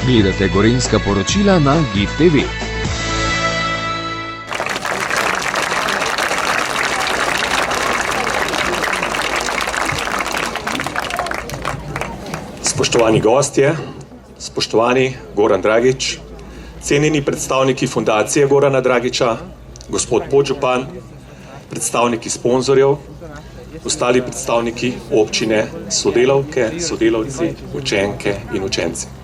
Gledate Gorenjska poročila na GIF TV. Spoštovani gostje, spoštovani Goran Dragič, cenjeni predstavniki fundacije Gorana Dragiča, gospod podžupan, predstavniki sponzorjev, ostali predstavniki občine, sodelavke, sodelavci, učenke in učenci.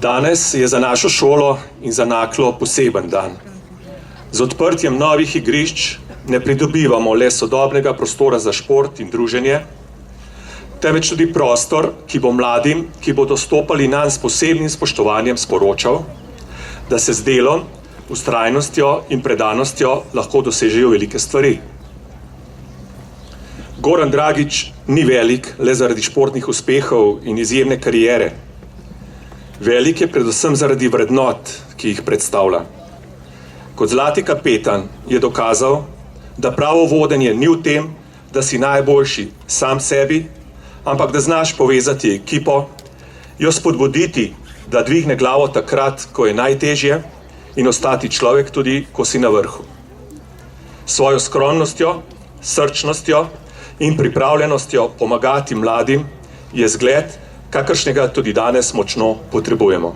Danes je za našo šolo in za Naklo poseben dan. Z odprtjem novih igrišč ne pridobivamo le sodobnega prostora za šport in druženje, temveč tudi prostor, ki bo mladim, ki bodo stopali nanj s posebnim spoštovanjem, sporočal, da se z delom, vztrajnostjo in predanostjo lahko dosežejo velike stvari. Goran Dragič ni velik le zaradi športnih uspehov in izjemne kariere. Velik je predvsem zaradi vrednot, ki jih predstavlja. Kot zlati kapetan je dokazal, da pravo vodenje ni v tem, da si najboljši sam sebi, ampak da znaš povezati ekipo, jo spodbuditi, da dvigne glavo takrat, ko je najtežje, in ostati človek tudi, ko si na vrhu. Svojo skromnostjo, srčnostjo in pripravljenostjo pomagati mladim je zgled, kakršnega tudi danes močno potrebujemo.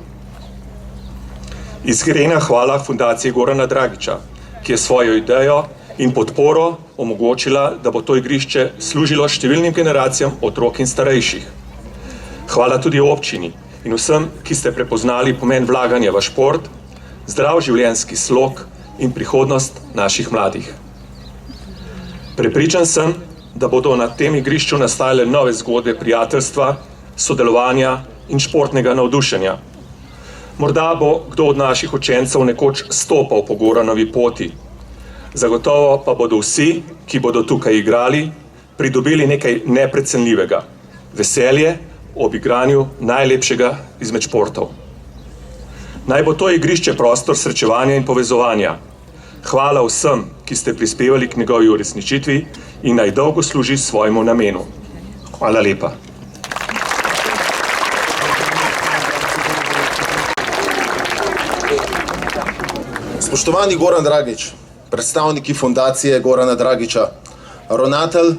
Iskrena hvala fundaciji Gorana Dragiča, ki je svojo idejo in podporo omogočila, da bo to igrišče služilo številnim generacijam otrok in starejših. Hvala tudi občini in vsem, ki ste prepoznali pomen vlaganja v šport, zdrav življenjski slog in prihodnost naših mladih. Prepričan sem, da bodo na tem igrišču nastajale nove zgodbe prijateljstva, sodelovanja in športnega navdušenja. Morda bo kdo od naših učencev nekoč stopal po Goranovi poti. Zagotovo pa bodo vsi, ki bodo tukaj igrali, pridobili nekaj neprecenljivega. Veselje ob igranju najlepšega izmed športov. Naj bo to igrišče prostor srečevanja in povezovanja. Hvala vsem, ki ste prispevali k njegovi uresničitvi in naj dolgo služi svojemu namenu. Hvala lepa. Spoštovani Goran Dragič, predstavniki fundacije Gorana Dragiča, ravnatelj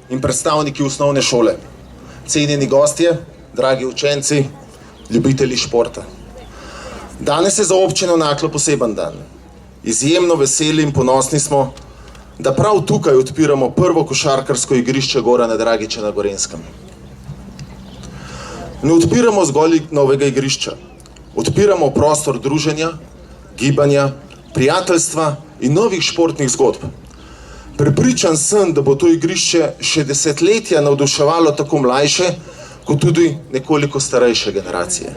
in predstavniki osnovne šole, cenjeni gostje, dragi učenci, ljubitelji športa. Danes je za občino Naklo poseben dan. Izjemno veseli in ponosni smo, da prav tukaj odpiramo prvo košarkarsko igrišče Gorana Dragiča na Gorenskem. Ne odpiramo zgolj novega igrišča, odpiramo prostor druženja, gibanja, prijateljstva in novih športnih zgodb. Prepričan sem, da bo to igrišče še desetletja navduševalo tako mlajše, kot tudi nekoliko starejše generacije.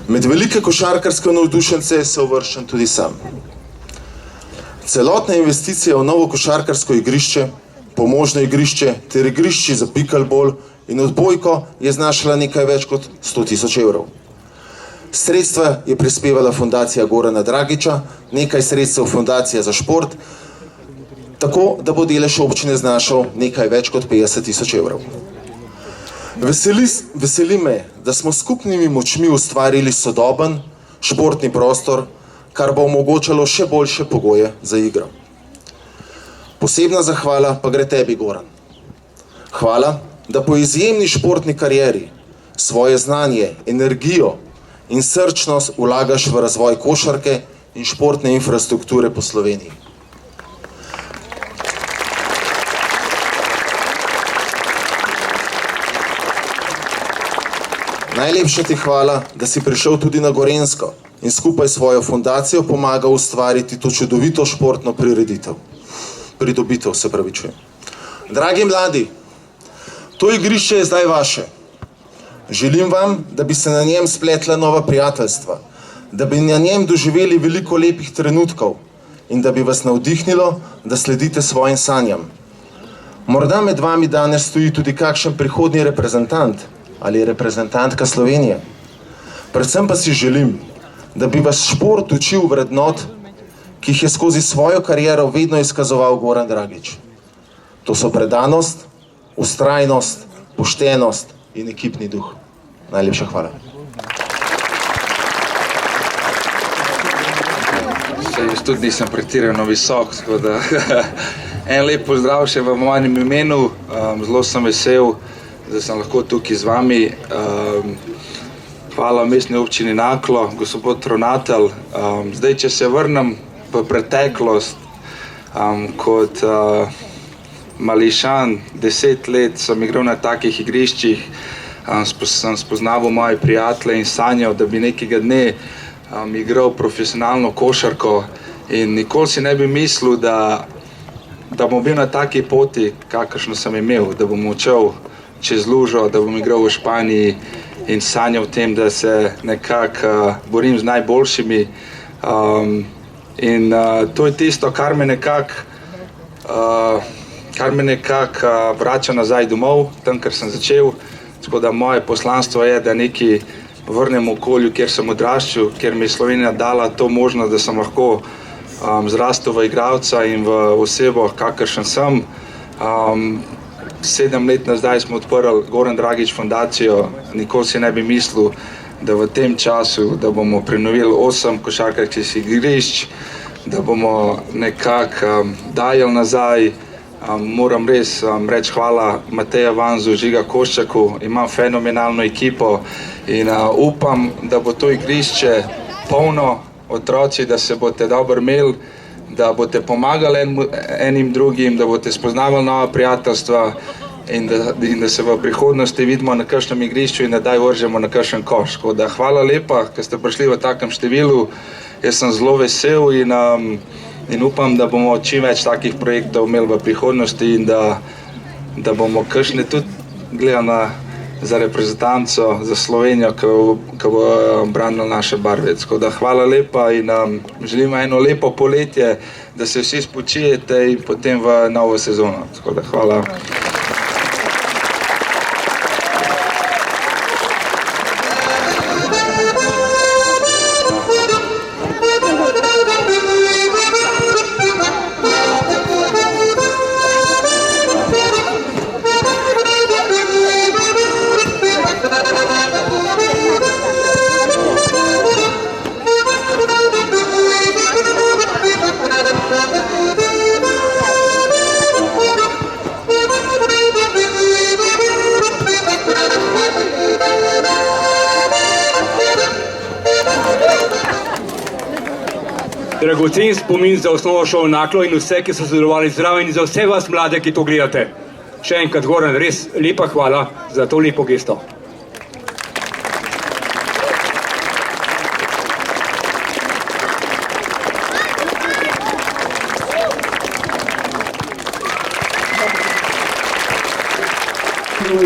Med velike košarkarske navdušence se uvrščam tudi sam. Celotna investicija v novo košarkarsko igrišče, pomožno igrišče ter igrišči za pikelbol in odbojko je znašala nekaj več kot 100.000 evrov. Sredstva je prispevala fundacija Gorana Dragiča, nekaj sredstev fundacija za šport, tako da bo delež občine znašal nekaj več kot 50.000 evrov. Veseli me, da smo skupnimi močmi ustvarili sodoben športni prostor, kar bo omogočalo še boljše pogoje za igro. Posebna zahvala pa gre tebi, Goran. Hvala, da po izjemni športni karieri svoje znanje, energijo in srčnost vlagaš v razvoj košarke in športne infrastrukture po Sloveniji. Najlepša ti hvala, da si prišel tudi na Gorenjsko in skupaj s svojo fundacijo pomagal ustvariti to čudovito športno pridobitev, se pravičujem. Dragi mladi, to igrišče je zdaj vaše. Želim vam, da bi se na njem spletla nova prijateljstva, da bi na njem doživeli veliko lepih trenutkov in da bi vas navdihnilo, da sledite svojim sanjam. Morda med vami danes stoji tudi kakšen prihodnji reprezentant ali reprezentantka Slovenije. Predvsem pa si želim, da bi vas šport učil vrednot, ki jih je skozi svojo kariero vedno izkazoval Goran Dragič. To so predanost, vztrajnost, poštenost in ekipni duh. Najlepša hvala. Jaz tudi nisem pretirano visok, tako da en lep pozdrav še v mojem imenu. Zelo sem vesel, da sem lahko tukaj z vami. Hvala Mestni občini Naklo, gospod ravnatelj. Zdaj, če se vrnem v preteklost, kot mališan, 10 let sem igral na takih igriščih, sem spoznaval moje prijatelje in sanjal, da bi nekega dne igral profesionalno košarko in nikoli si ne bi mislil, da bom bil na taki poti, kakršno sem imel, da bom odšel čez lužo, da bom igral v Španiji in sanjal o tem, da se nekako borim z najboljšimi. In to je tisto, kar me nekako vrača nazaj domov, tam, kjer sem začel. Tako da moje poslanstvo je, da nekaj vrnem v okolju, kjer sem odraščal, kjer mi je Slovenija dala to možnost, da sem lahko zrastel v igralca in v osebo, kakršen sem. 7 let nazaj smo odprli Goran Dragić fundacijo. Nikoli si ne bi mislil, da v tem času, da bomo prenovili 8 košarkarskih igrišč, da bomo nekako dajali nazaj. Moram res reči hvala Mateja Vanzu, Žiga Koščaku, imam fenomenalno ekipo in upam, da bo to igrišče polno otroci, da se boste dobro imeli, da boste pomagali enim drugim, da boste spoznavali nova prijateljstva in da se v prihodnosti vidimo na kakšnem igrišču in da daj vržemo na kakšen koš. Hvala lepa, ker ste prišli v takem številu. Jaz sem zelo vesel in upam, da bomo čim več takih projektov imeli v prihodnosti in da bomo kakšne tudi gledali za reprezentanco, za Slovenijo, ki bo branila naše barve. Hvala lepa in želimo eno lepo poletje, da se vsi spočijete in potem v novo sezono. Hvala. Dragocen spomin za osnovno šolo Naklo in vse, ki so sodelovali zraven in za vse vas mlade, ki to gledate. Še enkrat, Goran, res lepa hvala za to lepo gesto.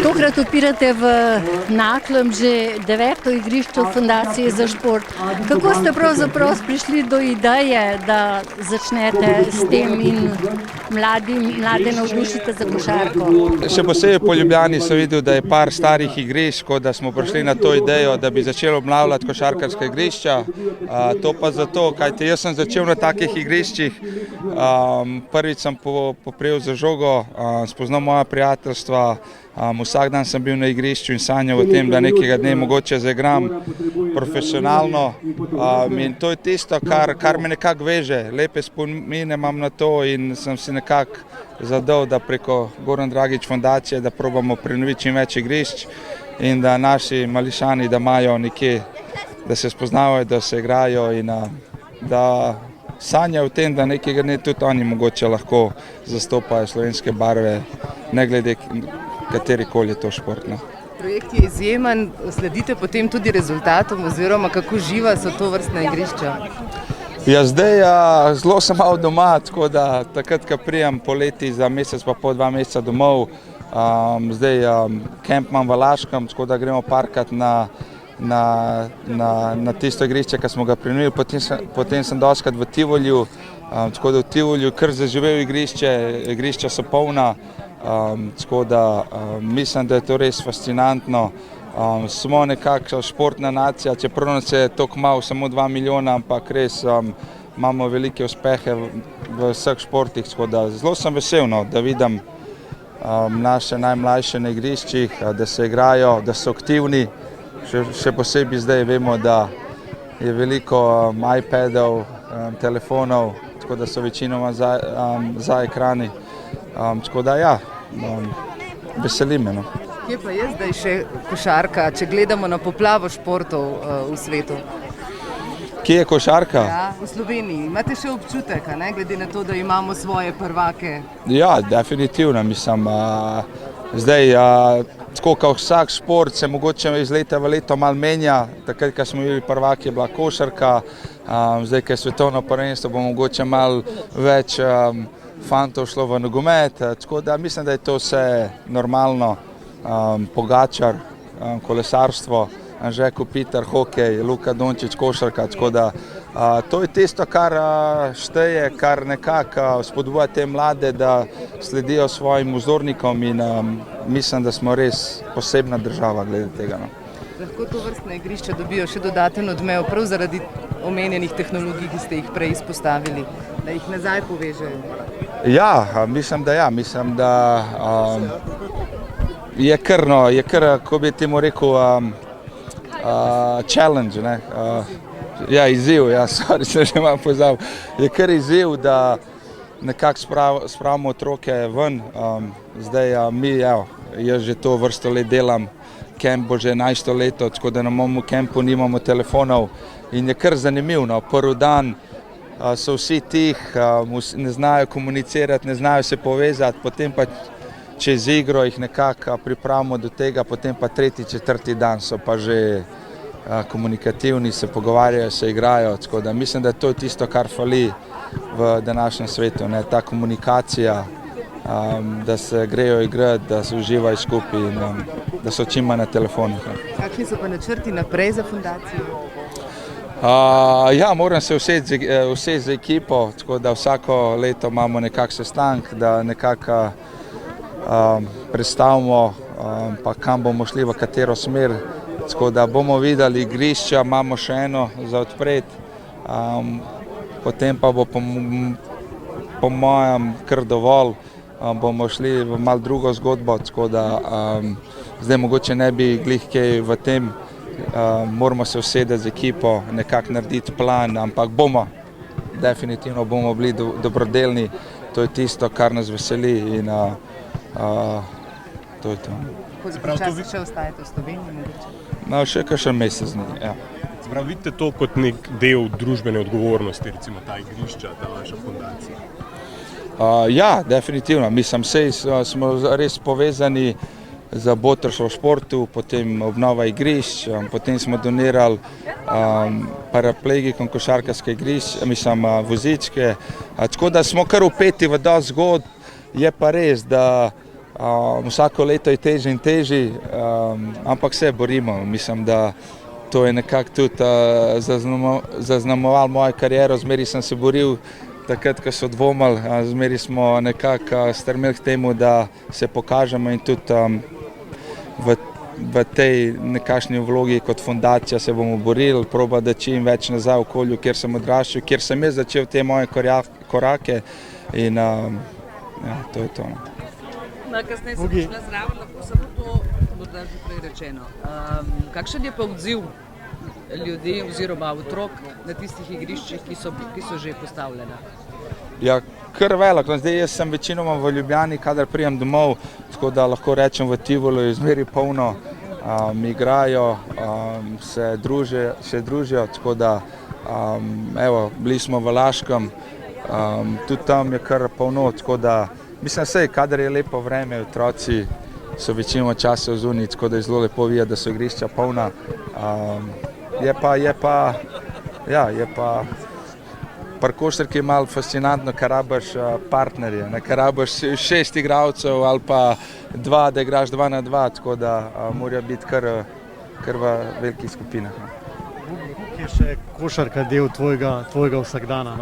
Tokrat odpirate v Naklem že 9. igrišče v Fundaciji za šport. Kako ste pravzaprav prišli do ideje, da začnete s tem in mlade navdušite za košarko? Še posebej po Ljubljani sem videl, da je par starih igrišč, da smo prišli na to idejo, da bi začeli obnavljati košarkarska igrišča. To pa zato, kajti jaz sem začel na takih igriščih. Prvič sem poprijel za žogo, spoznal moja prijateljstva. Vsak dan sem bil na igrišču in sanjal o tem, da nekega dne mogoče zaigram profesionalno. In to je tisto, kar me nekako veže. Lepe spomine imam na to in sem si nekako zadal, da preko Goran Dragić fundacije, da probamo prenoviti čim več igrišč in da naši mališani, da imajo nekje, da se spoznavajo, da se igrajo in da sanjajo o tem, da nekega dne tudi oni mogoče lahko zastopajo slovenske barve, ne glede katerikoli je to šport. Projekt je izjemen, sledite potem tudi rezultatom oziroma kako živa so to vrstna igrišča? Ja, zdaj zelo sem malo doma, tako da takrat, ko prijem poleti za mesec pa pol 2 meseca domov, zdaj kemp imam v Laškem, tako da gremo parkat na tisto igrišče, ki smo ga prenovili, potem sem dostikrat v Tivoliju, tako da v Tivoliju kar zaživel igrišča so polna. Tako da mislim, da je to res fascinantno. Smo nekako športna nacija, čeprav nas je toliko malo, samo 2 milijona, ampak res imamo velike uspehe v vseh športih. Tako da zelo sem vesel, da vidim naše najmlajše na igriščih, da se igrajo, da so aktivni. Še posebej zdaj vemo, da je veliko iPadov, telefonov, tako da so večinoma za ekrani. Tako da ja, veseli me. No. Kje pa je zdaj še košarka, če gledamo na poplavo športov v svetu? Kje je košarka? Ja, v Sloveniji. Imate še občutek, a ne, glede na to, da imamo svoje prvake? Ja, definitivno. Mislim, zdaj, tako kot vsak šport se mogoče iz leta v leto malo menja. Takrat, ko smo bili prvaki, je bila košarka, zdaj, ko je svetovno prvenstvo, bo mogoče malo več fantov šlo v nogomet. Tako da mislim, da je to vse normalno. Pogačar, kolesarstvo, Anže Kopitar, hokej, Luka Dončić, košarka, tako da to je tisto, kar šteje, kar nekako spodbuja te mlade, da sledijo svojim vzornikom in mislim, da smo res posebna država glede tega. No. Lahko to vrstne igrišča dobijo še dodaten odmev, prav zaradi omenjenih tehnologij, ki ste jih prej izpostavili, da jih nazaj povežejo? Ja, mislim, da je kar, ko bi temu rekel, challenge, ne? Ja, izziv, ja, sorry, se že malo pozabil. Je kar izziv, da nekako spravimo otroke ven. Zdaj jaz že to vrsto let delam, kemp bo že 11. leto, tako da na mojem kempu nimamo telefonov in je kar zanimivo. Prvi dan so vsi tih, ne znajo komunicirati, ne znajo se povezati, potem pa čez igro jih nekako pripravimo do tega, potem pa tretji, četrti dan so pa že komunikativni, se pogovarjajo, se igrajo, tako da mislim, da to je tisto, kar fali v današnjem svetu, ne, ta komunikacija, da se grejo igrati, da se uživajo skupaj in da so čim manj na telefonih. Kakšni so pa načrti naprej za fundacijo? Ja, moram se usesti z ekipo, tako da vsako leto imamo nekak sestanek, da nekako predstavimo, pa kam bomo šli, v katero smer. Tako da bomo videli igrišča, imamo še eno za odpreti, potem pa bo po mojem kar dovolj, bomo šli v malo drugo zgodbo, tako da zdaj mogoče ne bi glih kaj v tem, moramo se usedeti z ekipo, nekako narediti plan, ampak definitivno bomo bili dobrodelni, to je tisto, kar nas veseli in to je to. Koliko časa še ostajate v Sloveniji? Še kakšen mesec dni, ja. Prav vidite to kot nek del družbene odgovornosti, recimo ta igrišča, ta vaša fundacija? Ja, definitivno. Mislim, smo res povezani z Botrstvo v športu, potem obnova igrišč, potem smo donirali paraplegikom košarkarske igrišče, mislim, vozičke. Tako da smo kar vpeti v dosti zgodb, je pa res, da vsako leto je težje in težje, ampak se borimo. Mislim, da to je nekako tudi zaznamovalo mojo kariero, zmeri sem se boril takrat, ko so dvomili, zmeri smo nekako strmeli k temu, da se pokažemo in tudi v tej nekakšni vlogi kot fundacija se bomo borili, proba da čim več nazaj v okolju, kjer sem odraščal, kjer sem jaz začel te moje korake in ja, to je to. Kasneje sem prišla zraven, lahko samo to, morda že prej rečeno. Kakšen je pa odziv ljudi oziroma otrok na tistih igriščih, ki so že postavljena? Ja, kar velik. Zdaj jaz sem večinoma v Ljubljani, kadar prijem domov, tako da lahko rečem v Tivolu je zmeri polno, igrajo, se družijo, tako da evo, bili smo v Laškem, tudi tam je kar polno, tako da mislim, sej, kadar je lepo vreme, otroci so večinoma časa zunaj, tako da je zelo lepo videti, da so igrišča polna. Je pa pri košarki malo fascinantno, ker rabiš partnerje, ker rabiš 6 igralcev ali pa 2, da igraš 2 na 2, tako da mora biti kar v velikih skupinah. Koliko je še košarka del tvojega vsakdana?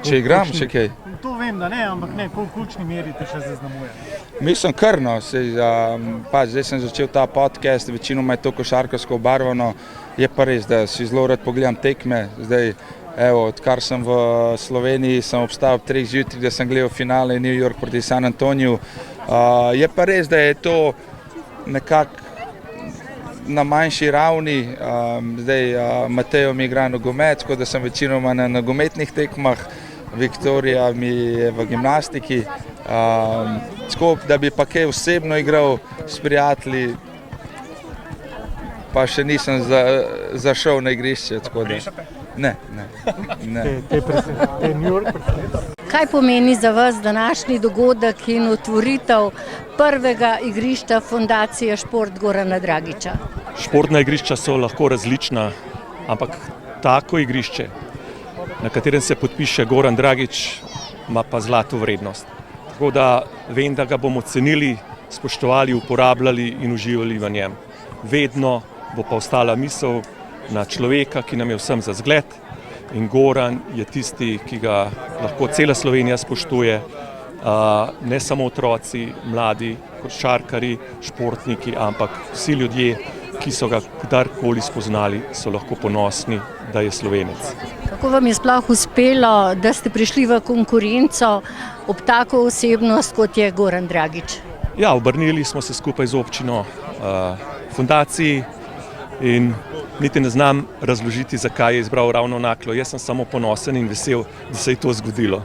Če igram še kaj? To vem, da ne, ampak ne, v kolikšni meri te še zaznamuje? Mislim kar, no, zdaj sem začel ta podcast, večinoma je to košarkarsko obarvano, je pa res, da si zelo rad pogledam tekme, zdaj, evo, odkar sem v Sloveniji, sem obstal ob 3 zjutraj, da sem gledal finale New York proti San Antoniju, je pa res, da je to nekako na manjši ravni. Zdaj Matejo mi igra nogomet, tako da sem večinoma na nogometnih tekmah, Viktorija mi je v gimnastiki. Tako da bi pa kaj osebno igral s prijatelji, pa še nisem zašel na igrišče. Ne. Kaj pomeni za vas današnji dogodek in otvoritev prvega igrišča Fundacije Šport Gorana Dragića? Športna igrišča so lahko različna, ampak tako igrišče, na katerem se podpiše Goran Dragić, ima pa zlato vrednost. Tako da vem, da ga bomo cenili, spoštovali, uporabljali in uživali v njem. Vedno bo pa ostala misel na človeka, ki nam je vsem za zgled, in Goran je tisti, ki ga lahko cela Slovenija spoštuje, ne samo otroci, mladi, košarkarji, športniki, ampak vsi ljudje, ki so ga kdarkoli spoznali, so lahko ponosni, da je Slovenec. Kako vam je sploh uspelo, da ste prišli v konkurenco ob tako osebnost, kot je Goran Dragić? Ja, obrnili smo se skupaj z občino fundaciji in niti ne znam razložiti, zakaj je izbral ravno Naklo. Jaz sem samo ponosen in vesel, da se je to zgodilo.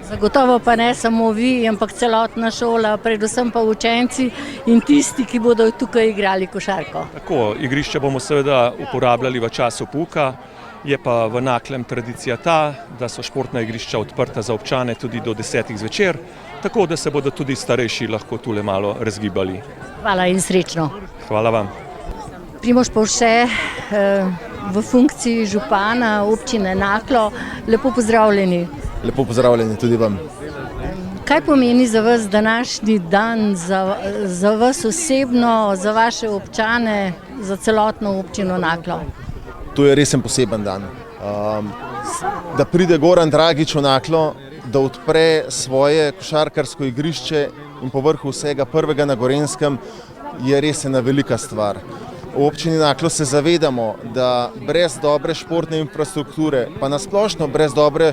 Zagotovo pa ne samo vi, ampak celotna šola, predvsem pa učenci in tisti, ki bodo tukaj igrali košarko. Tako, igrišče bomo seveda uporabljali v času pouka, je pa v Naklem tradicija ta, da so športna igrišča odprta za občane tudi do 10 zvečer, tako da se bodo tudi starejši lahko tule malo razgibali. Hvala in srečno. Hvala vam. Primož Povše, v funkciji župana občine Naklo, lepo pozdravljeni. Lepo pozdravljeni tudi vam. Kaj pomeni za vas današnji dan, za vas osebno, za vaše občane, za celotno občino Naklo? To je resen poseben dan. Da pride Goran Dragić v Naklo, da odpre svoje košarkarsko igrišče in povrhu vsega prvega na Gorenjskem, je res ena velika stvar. V občini Naklo se zavedamo, da brez dobre športne infrastrukture, pa nasplošno brez dobre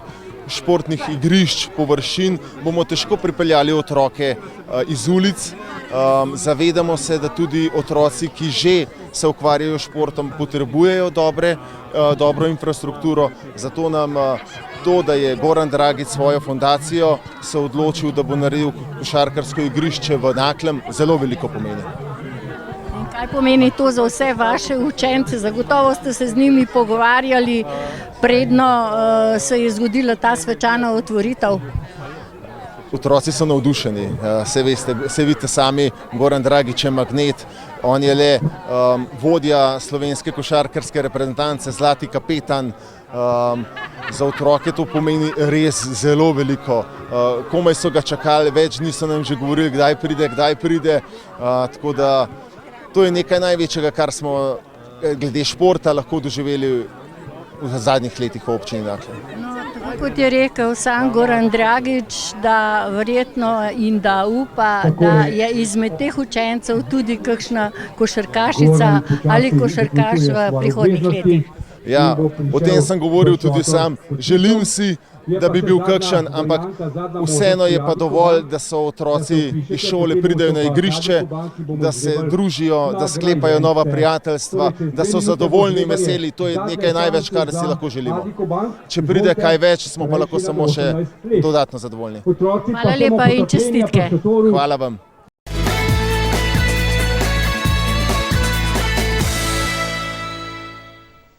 športnih igrišč, površin, bomo težko pripeljali otroke iz ulic. Zavedamo se, da tudi otroci, ki že se ukvarjajo s športom, potrebujejo dobro infrastrukturo. Zato nam to, da je Goran Dragić svojo fundacijo se odločil, da bo naredil košarkarsko igrišče v Naklem, zelo veliko pomeni. Kaj pomeni to za vse vaše učence? Zagotovo ste se z njimi pogovarjali, predno se je zgodila ta svečana otvoritev. Otroci so navdušeni, se vidite sami, Goran Dragić je magnet, on je le vodja slovenske košarkarske reprezentance, zlati kapetan. Za otroke to pomeni res zelo veliko. Komaj so ga čakali, več dni so nam že govorili, kdaj pride. Tako da to je nekaj največjega, kar smo glede športa lahko doživeli v zadnjih letih v občini Naklo. Tako kot je rekel sam Goran Dragić, da verjetno in da upa, da je izmed teh učencev tudi kakšna košarkašica ali košarkaš v prihodnjih letih. Ja, o tem sem govoril tudi sam. Želim si, da bi bil kakšen, ampak vseeno je pa dovolj, da so otroci iz šole pridejo na igrišče, da se družijo, da sklepajo nova prijateljstva, da so zadovoljni in veseli. To je nekaj največ, kar si lahko želimo. Če pride kaj več, smo pa lahko samo še dodatno zadovoljni. Hvala lepa in čestitke. Hvala vam.